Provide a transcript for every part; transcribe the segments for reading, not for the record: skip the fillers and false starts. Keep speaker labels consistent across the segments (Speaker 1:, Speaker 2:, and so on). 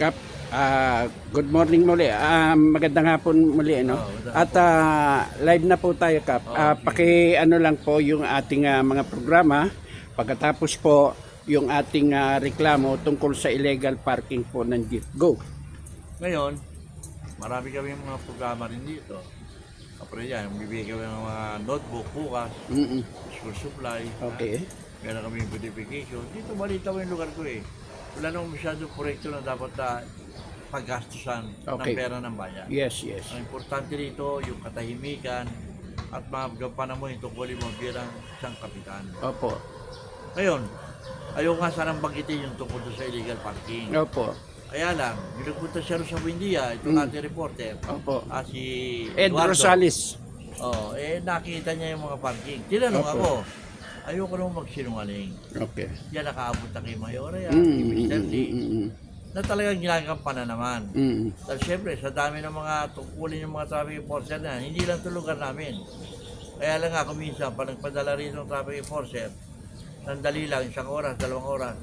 Speaker 1: Kap, good morning muli. Magandang hapon muli, ano? At live na po tayo, Kap. Paki-ano lang po yung ating mga programa. Pagkatapos po yung ating reklamo tungkol sa illegal parking po ng Jeep. Go.
Speaker 2: Ngayon, marami kami mga programa rin dito. Kapag yan, bibigyan kami ng mga notebook bukas, school supply.
Speaker 1: Okay.
Speaker 2: Meron kami beautification. Dito malita mo yung lugar ko eh. Wala namang masyadong proyekto na dapat paggastusan ng pera ng bayan.
Speaker 1: Yes, yes.
Speaker 2: Ang importante dito, yung katahimikan at magampanan mo yung tungkulin mo bilang isang kapitan.
Speaker 1: Opo.
Speaker 2: Ngayon, ayaw nga sanang banggitin yung tungkol sa illegal parking.
Speaker 1: Opo.
Speaker 2: Kaya lang, nagpunta siya rin sa Buendia, itong ating reporter.
Speaker 1: Opo.
Speaker 2: Si
Speaker 1: Ed
Speaker 2: Eduardo
Speaker 1: Rosales.
Speaker 2: Nakita niya yung mga parking. Tinanong
Speaker 1: Opo.
Speaker 2: ako, ayoko naman magsinungaling.
Speaker 1: Okay.
Speaker 2: Yan nakaabot na kay Mayora yan, kay Mr. D, na talagang ginagampanan naman. Dahil siyempre, sa dami ng mga tungkulin yung mga traffic enforcer na, hindi lang ito lugar namin. Kaya lang ako minsan, pag nagpadala rin ng traffic enforcer, sandali lang, 1 oras, 2 oras,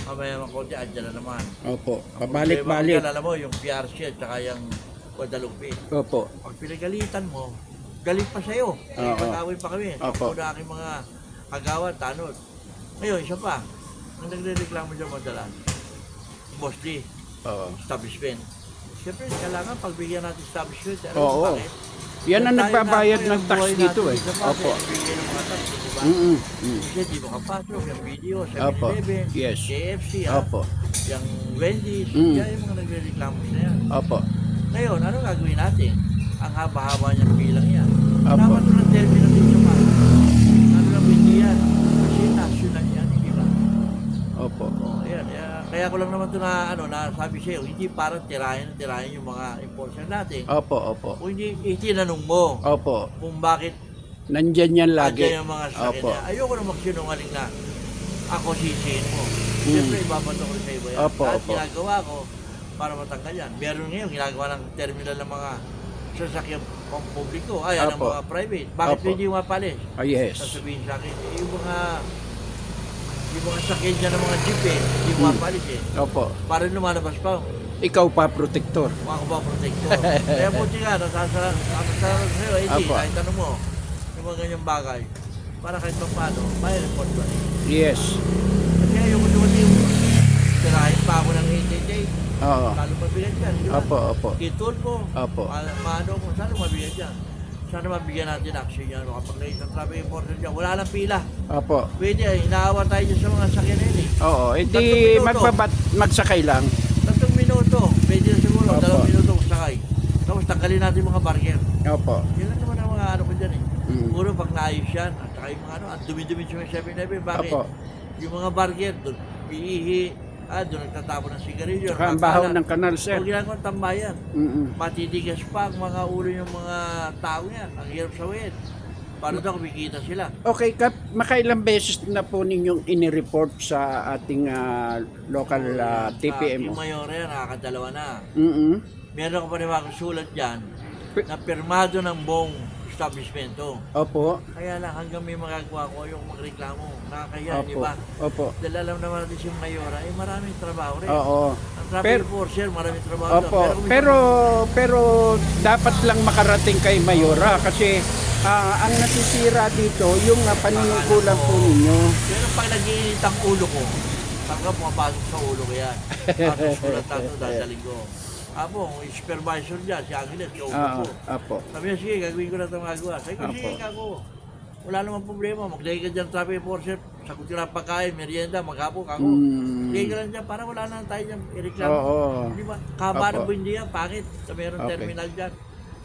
Speaker 2: mamaya makonti, andyan na naman.
Speaker 1: Opo. Pabalik-balik.
Speaker 2: Alam mo, yung PRC at saka yung Guadalupe.
Speaker 1: Opo.
Speaker 2: Pag pinagalitan mo, galit pa sa'yo. Pag-awin pa kami.
Speaker 1: Opo.
Speaker 2: Ako na aking mga agawan, tanod. Ngayon, isa pa, ang nagre-reklamo dyan madalas, Boss D, establishment. Siyempre, kailangan pagbigyan natin establishment.
Speaker 1: Oo.
Speaker 2: Bakit?
Speaker 1: Yan ang nagbabayad ng tax dito eh.
Speaker 2: Opo.
Speaker 1: Opo.
Speaker 2: Bigyan ng mga tax, diba? Kasi di makapasok, yung video,
Speaker 1: Opo.
Speaker 2: 7-Eleven,
Speaker 1: Yes.
Speaker 2: KFC,
Speaker 1: Opo.
Speaker 2: yung Wendy's, yan yung mga nagre-reklamo na yan.
Speaker 1: Opo.
Speaker 2: Ngayon, ano gagawin natin? Ang haba-haba niyang bilang yan.
Speaker 1: Opo.
Speaker 2: Dapat ito ng terminal din sa mga. Ano lang hindi yan? Kasi national yan, hindi ba?
Speaker 1: Opo.
Speaker 2: Ayan. Kaya ko lang naman ito na sabi sa'yo, hindi para tirahin yung mga enforcer natin.
Speaker 1: Opo, opo.
Speaker 2: Kung hindi itinanong mo
Speaker 1: Opo.
Speaker 2: kung bakit
Speaker 1: Nandyan yan lagi.
Speaker 2: andyan yung mga sakit
Speaker 1: Opo.
Speaker 2: niya. Ayoko na magsinungaling na ako sisihin mo. Siyempre, ibabato ko rin sa iba yan.
Speaker 1: Opo,
Speaker 2: At
Speaker 1: opo.
Speaker 2: ginagawa ko para matanggal yan. Meron ngayon, ginagawa ng terminal ng mga sasakyan pang publiko, ng
Speaker 1: Opo.
Speaker 2: mga private. Bakit
Speaker 1: Opo.
Speaker 2: hindi mapalis?
Speaker 1: Yes.
Speaker 2: Sasabihin sa akin, yung mga sakyan dyan ng mga jeep hindi mapalis
Speaker 1: Opo.
Speaker 2: Para lumalabas pa,
Speaker 1: Ikaw pa, protector.
Speaker 2: mga ba protector. Kaya buti nga, nasasarap sa'yo, hindi,
Speaker 1: Opo.
Speaker 2: kahit tanong mo, yung mga ganyang bagay, para kahit pa paano, may report ba rin.
Speaker 1: Yes.
Speaker 2: Kasi ayoko naman yung tirahin pa ako ng 88,
Speaker 1: Oo.
Speaker 2: lalo mabigat yan, di ba?
Speaker 1: Opo, opo.
Speaker 2: Kitol mo,
Speaker 1: Opo.
Speaker 2: maano ko, sana mabigat yan. Sana mabigyan natin action yan, kapag nakita ng traffic enforcer dyan, wala lang pila.
Speaker 1: Opo.
Speaker 2: Pwede, inaawa tayo dyan sa mga sakyan na yun
Speaker 1: Oo. Hindi magsakay lang.
Speaker 2: 3 minuto, pwede na siguro,
Speaker 1: Opo.
Speaker 2: 2 minuto sakay. Tapos tanggalin natin mga barrier.
Speaker 1: Opo.
Speaker 2: Yan lang naman ang mga ano ko dyan eh.
Speaker 1: Mm.
Speaker 2: Puro pag naayos yan, at saka yung mga ang dumi-dumi sa 7-Eleven, bakit?
Speaker 1: Opo.
Speaker 2: Yung mga barrier, doon, iihi, doon nagtatapon ng sigarilyo.
Speaker 1: Saka ang bahaw ng kanal, sir.
Speaker 2: Huwag ginagawa ng tambayan.
Speaker 1: Mm-mm.
Speaker 2: Matitigas pa ang mga ulo ng mga tao yan. Ang hirap sawin. Paano daw kumikita sila?
Speaker 1: Okay, Kap, makailang beses na po ninyong inireport sa ating local TPMO?
Speaker 2: Yung mayor yan, nakakadalawa na. Meron ka pa rin mga sulat dyan na pirmado ng buong establishmento.
Speaker 1: Opo.
Speaker 2: Kaya lang hanggang may magagawa ko yung magreklamo. Nakakaya, di
Speaker 1: Opo.
Speaker 2: ba?
Speaker 1: Opo.
Speaker 2: Dahil alam naman natin si Mayora, maraming trabaho rin.
Speaker 1: Oo.
Speaker 2: Ang traffic enforcer, maraming trabaho
Speaker 1: Opo.
Speaker 2: doon.
Speaker 1: Pero dapat lang makarating kay Mayora kasi ang nasisira dito yung panunungkulan po ninyo.
Speaker 2: Pero pag nag-iinit ang ulo ko, talaga pumapasok sa ulo ko yan. Tapos sulat tayo, dadaling ko. Apo, yung supervisor dyan, si Angeles, yung ulo ko.
Speaker 1: Opo.
Speaker 2: Sabi niya, sige, gagawin ko na ito magagawa. Sabi ko, sige, kako. Wala namang problema. Maglagay ka dyan traffic enforcer, sagutin lang pagkain, merienda, maghapo, kako. Lagay ka lang dyan para wala na tayo dyan ireklamo.
Speaker 1: Oo.
Speaker 2: Di ba? Kaba ng
Speaker 1: Opo.
Speaker 2: Buendia, pangit. Sa mayroong
Speaker 1: Okay.
Speaker 2: terminal dyan.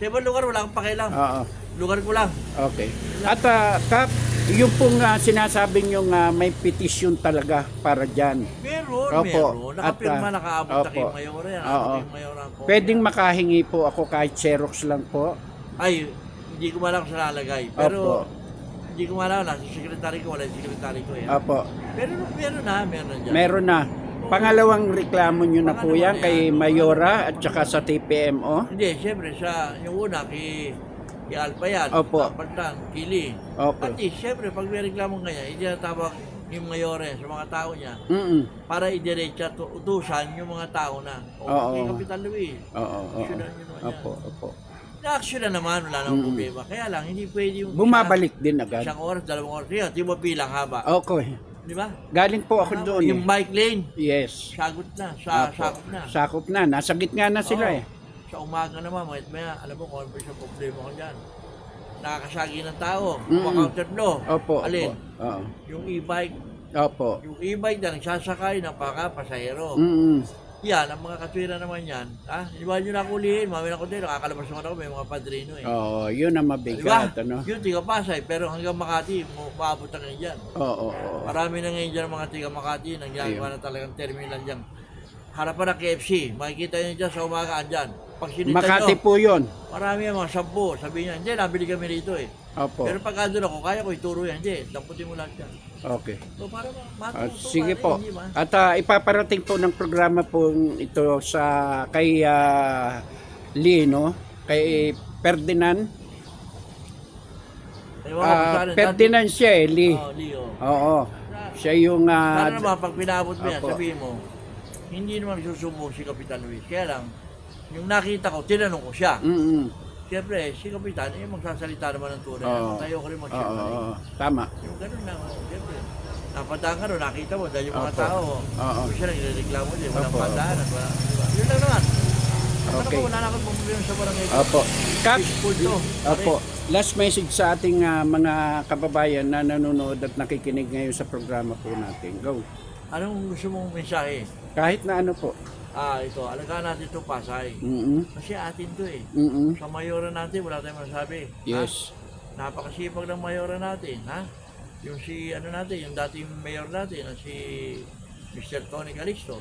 Speaker 2: Sa ibang lugar, wala akong pakialam.
Speaker 1: Oo.
Speaker 2: Lugar ko lang.
Speaker 1: Okay. At Kap, yung pong sinasabi nyo may petition talaga para dyan.
Speaker 2: Meron,
Speaker 1: Opo.
Speaker 2: meron. Nakapirma,
Speaker 1: At,
Speaker 2: nakaabot na kay
Speaker 1: opo.
Speaker 2: Mayora yan.
Speaker 1: Oo.
Speaker 2: Kay Mayora ang kopya.
Speaker 1: Pwedeng makahingi po ako kahit Xerox lang po.
Speaker 2: Ay, hindi ko malam kung saan nalagay.
Speaker 1: Opo.
Speaker 2: Pero, hindi ko malam. Nasa secretary ko, wala yung secretary ko yan.
Speaker 1: Opo.
Speaker 2: Pero meron na dyan.
Speaker 1: Meron na. Pangalawang reklamo nyo na po yan kay Mayora at saka sa TPMO.
Speaker 2: Hindi, siyempre, yung una, kay Alpa yan.
Speaker 1: Opo.
Speaker 2: Kapatan, Kili.
Speaker 1: Opo.
Speaker 2: At siyempre, pag may reklamo ganyan, hindi na tawag yung mayore sa mga tao niya para idiretsa utusan yung mga tao na kay Kapitan Luis. Aksyonan nyo naman yan.
Speaker 1: Opo.
Speaker 2: Na-action na naman, wala namang problema. Kaya lang, hindi pwede yung
Speaker 1: Bumabalik din agad.
Speaker 2: isang oras, 2 oras. Kaya, di mo bilang haba.
Speaker 1: Okay.
Speaker 2: Di ba?
Speaker 1: Galing po ako doon.
Speaker 2: Yung bike lane,
Speaker 1: Yes.
Speaker 2: sagot na,
Speaker 1: Opo.
Speaker 2: sakop na.
Speaker 1: Sakop na. Nasa gitna na sila
Speaker 2: Oo. Sa umaga naman, maya, alam mo kung ano ba yung problema ko dyan. Nakakasagi ng tao, counter law.
Speaker 1: Opo.
Speaker 2: Alin?
Speaker 1: Oo.
Speaker 2: Yung e-bike.
Speaker 1: Opo.
Speaker 2: Yung e-bike na nagsasakay ng pasahero. Yan, ang mga katwira naman yan. Iwan nyo na kulihin, mami na ko din, nakakalabas naman ako, may mga padrino eh.
Speaker 1: Oo, yun ang mabigat, ano?
Speaker 2: Yun, tiga Pasay, pero hanggang Makati, maabot na ngayon dyan.
Speaker 1: Oo.
Speaker 2: Marami na ngayon dyan mga tiga Makati, nang ginagawa na talagang terminal dyan. Harapan ng KFC, makikita nyo dyan sa umaga, andyan. Pag sinita
Speaker 1: Makati
Speaker 2: nyo,
Speaker 1: po yun.
Speaker 2: marami yan, mga 10, sabihin nyo, hindi, nabili kami rito eh.
Speaker 1: Opo.
Speaker 2: Pero pag andun ako, kaya ko ituro yan, hindi, damputin mo lahat yan.
Speaker 1: Okay.
Speaker 2: So, para matuto,
Speaker 1: Sige po.
Speaker 2: hindi ba?
Speaker 1: At ipaparating po ng programa po ito sa kay Lee, no? Kay Ferdinand.
Speaker 2: Ewan ko kung saan,
Speaker 1: Ferdinand siya eh, Lee.
Speaker 2: Leo.
Speaker 1: Oo. Siya yung
Speaker 2: Sana naman, pag pinabot mo yan,
Speaker 1: Opo.
Speaker 2: sabihin mo, hindi naman susumbong si Kapitan Luis. Kaya lang, yung nakita ko, tinanong ko siya. Siyempre, si Kapitan, magsasalita naman ng tunay. Tayo ko rin magsasalita.
Speaker 1: Tama.
Speaker 2: Yung ganun lang, siyempre. Napadaan ka rin, nakita mo, dahil yung mga
Speaker 1: Opo.
Speaker 2: tao, kung siya nagreklamo din, walang padaanan, walang, diba? Yun lang naman.
Speaker 1: Okay.
Speaker 2: Wala na akong problema sa barangay.
Speaker 1: Opo. Kap,
Speaker 2: Peaceful to.
Speaker 1: opo. Last message sa ating mga kababayan na nanonood at nakikinig ngayon sa programa po natin. Go.
Speaker 2: Anong gusto mong mensahe?
Speaker 1: Kahit na ano po.
Speaker 2: Ito, alagaan natin ito Pasay. Kasi atin to eh. Sa mayora natin, wala tayong masasabi.
Speaker 1: Yes.
Speaker 2: Napakasipag ng mayora natin, ha? Yung si, yung dating mayor natin, si Mr. Tony Calixto,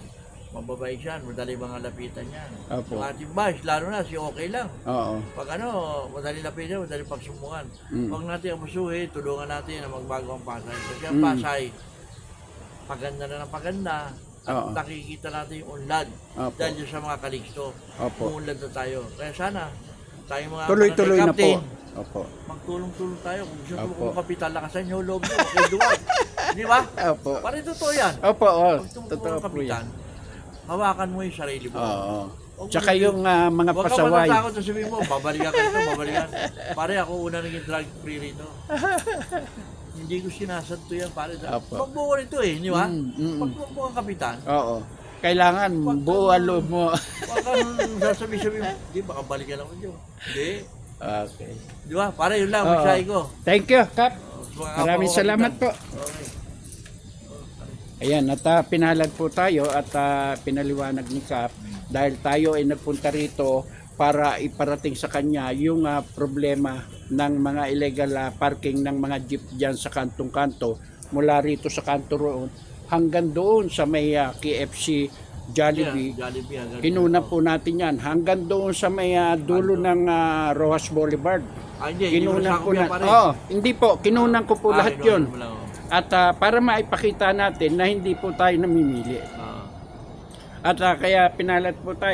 Speaker 2: mababait siya, madali mga lapitan yan.
Speaker 1: Opo.
Speaker 2: Yung ating vice, lalo na si okay lang.
Speaker 1: Oo.
Speaker 2: Pag madali lapitan, madali pagsumbukan. Huwag natin abusuhin, tulungan natin na magbago ang Pasay. Kasi ang Pasay, paganda na ng paganda, at nakikita natin yung unlad. Dahil sa mga Calixto, unlad na tayo. Kaya sana, tayo mga
Speaker 1: Tuloy-tuloy na po.
Speaker 2: captain,
Speaker 1: Opo.
Speaker 2: magtulong-tulong tayo. Kung gusto mo kung kapital, lakasan nyo loob nyo. Okay, duwag. Di ba?
Speaker 1: Opo.
Speaker 2: Parang totoo yan.
Speaker 1: Opo,
Speaker 2: Pag
Speaker 1: totoo
Speaker 2: tumutulong
Speaker 1: po
Speaker 2: kapitan,
Speaker 1: yan.
Speaker 2: hawakan mo yung sarili mo.
Speaker 1: Oo.
Speaker 2: Huwag
Speaker 1: Tsaka
Speaker 2: mo-
Speaker 1: yung mga
Speaker 2: Huwag ka
Speaker 1: pasaway.
Speaker 2: matatakot na sabihin mo, babalikan ka ito, babalikan. Pare, ako una naging drug free rito. Hindi ko sinasanto yan, pare.
Speaker 1: Opo.
Speaker 2: Magbuo ito eh, di ba? Pag magbuo ang kapitan,
Speaker 1: Oo. Kailangan buo ang loob mo.
Speaker 2: huwag kang sasabi-sabi, di, baka balikan ako dyan. Hindi.
Speaker 1: Okay.
Speaker 2: Di ba? Pare, yun lang,
Speaker 1: Oo.
Speaker 2: mensahe ko.
Speaker 1: Thank you, Kap.
Speaker 2: Mga
Speaker 1: Maraming
Speaker 2: kapwa ko,
Speaker 1: salamat po.
Speaker 2: kapitan. Okay.
Speaker 1: Ayan, at pinalad po tayo at pinaliwanag ni Kap dahil tayo ay nagpunta rito para iparating sa kanya yung problema ng mga illegal parking ng mga jeep dyan sa kantong-kanto mula rito sa kanto roon hanggang doon sa may KFC Jollibee.
Speaker 2: Jollibee, hanggang
Speaker 1: Kinuna
Speaker 2: dito.
Speaker 1: po natin yan hanggang doon sa may dulo ng Rojas Boulevard.
Speaker 2: Hindi mo
Speaker 1: Kinunan
Speaker 2: nasakop
Speaker 1: ko
Speaker 2: yan,
Speaker 1: na.
Speaker 2: pare.
Speaker 1: Hindi po, kinunan ko po lahat
Speaker 2: kinunan
Speaker 1: 'yon.
Speaker 2: mo lang, oh.
Speaker 1: At para maipakita natin na hindi po tayo namimili. At kaya pinalat po tayo